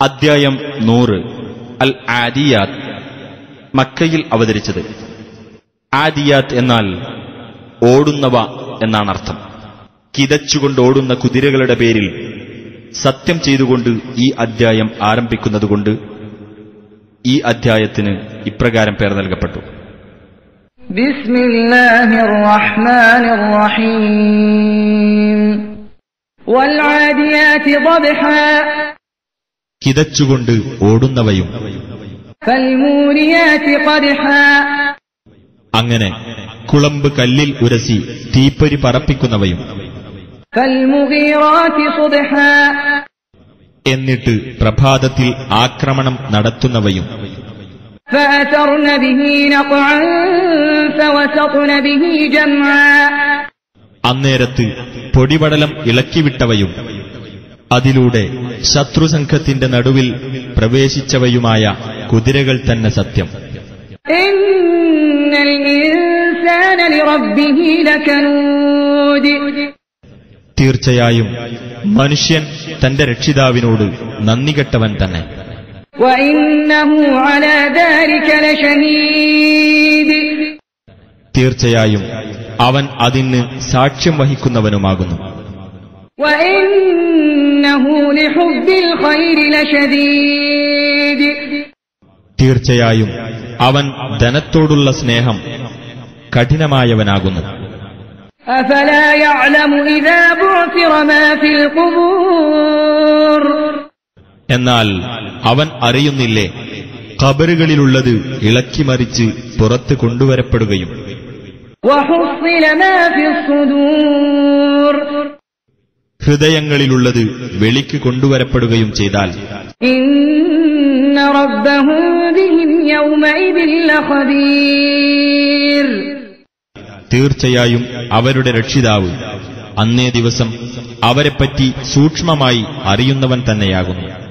അദ്ധ്യായം 100 അൽ ആദിയാത്ത്. മക്കയിൽ അവതരിച്ചത്. ആദിയാത്ത് എന്നാൽ ഓടുന്നവ എന്നാണർത്ഥം. കിതച്ചുകൊണ്ട് ഓടുന്ന കുതിരകളുടെ പേരിൽ സത്യം ചെയ്തുകൊണ്ട് ഈ അദ്ധ്യായം ആരംഭിക്കുന്നതുകൊണ്ട് ഈ അദ്ധ്യായത്തിന് ഇപ്രകാരം പേർ നൽകപ്പെട്ടു. ബിസ്മില്ലാഹിർ റഹ്മാനിർ റഹീം. വൽ ആദിയാതി ളബ്ഹാ. കിതച്ചുകൊണ്ട് ഓടുന്നവയും ഫൽമൂരിയാതി ഖദ്ഹാ. അങ്ങനെ കുളമ്പ് കല്ലിൽ ഉരസി തീപ്പൊരി പറപ്പിക്കുന്നവയും ഫൽമുഗീറാതി സുബ്ഹാ. എന്നിട്ട് പ്രഭാതത്തിൽ ആക്രമണം നടത്തുന്നവയും ഫഅതർന ബിഹി നഖഅൻ ഫവസത്ന ബിഹി ജംആ. അന്നേരത്ത് പൊടിപടലം ഇളക്കിവിട്ടവയും അതിലൂടെ ശത്രുസംഘത്തിന്റെ നടുവിൽ പ്രവേശിച്ചവയുമായ കുതിരകൾ തന്നെ സത്യം. ഇന്നൽ ഇൻസാന ലിറബ്ബിഹി ലകനൂദ്. തീർച്ചയായും മനുഷ്യൻ തന്റെ രക്ഷിതാവിനോട് നന്ദികെട്ടവൻ തന്നെ. വഇന്നഹു അലാ ദാലിക ലശഹീദ്. തീർച്ചയായും അവൻ അതിന് സാക്ഷ്യം വഹിക്കുന്നവനുമാകുന്നു. വഇന്നഹു ലിഹുബ്ബിൽ ഖൈരി ലശദീദ്. തീർച്ചയായും അവൻ ധനത്തോടുള്ള സ്നേഹം കഠിനമായവനാകുന്നു. അഫലാ യഅലമു ഇദാ ബുഅ്തിറ മാ ഫിൽ ഖുബൂർ. എന്നാൽ അവൻ അറിയുന്നില്ലേ ഖബറുകളിലുള്ളത് ഇളക്കിമറിച്ച് പുറത്ത് കൊണ്ടുവരപ്പെടുകയും വഹുസ്സില മാ ഫിസ് സുദൂർ. ഹൃദയങ്ങളിലുള്ളത് വെളിക്ക് കൊണ്ടുവരപ്പെടുകയും ചെയ്താൽ ഇന്ന റബ്ബഹും ബിഹിം യൗമഇദിൻ ലഖബീർ. തീർച്ചയായും അവരുടെ രക്ഷിതാവ് അന്നേ ദിവസം അവരെപ്പറ്റി സൂക്ഷ്മമായി അറിയുന്നവൻ തന്നെയാകുന്നു.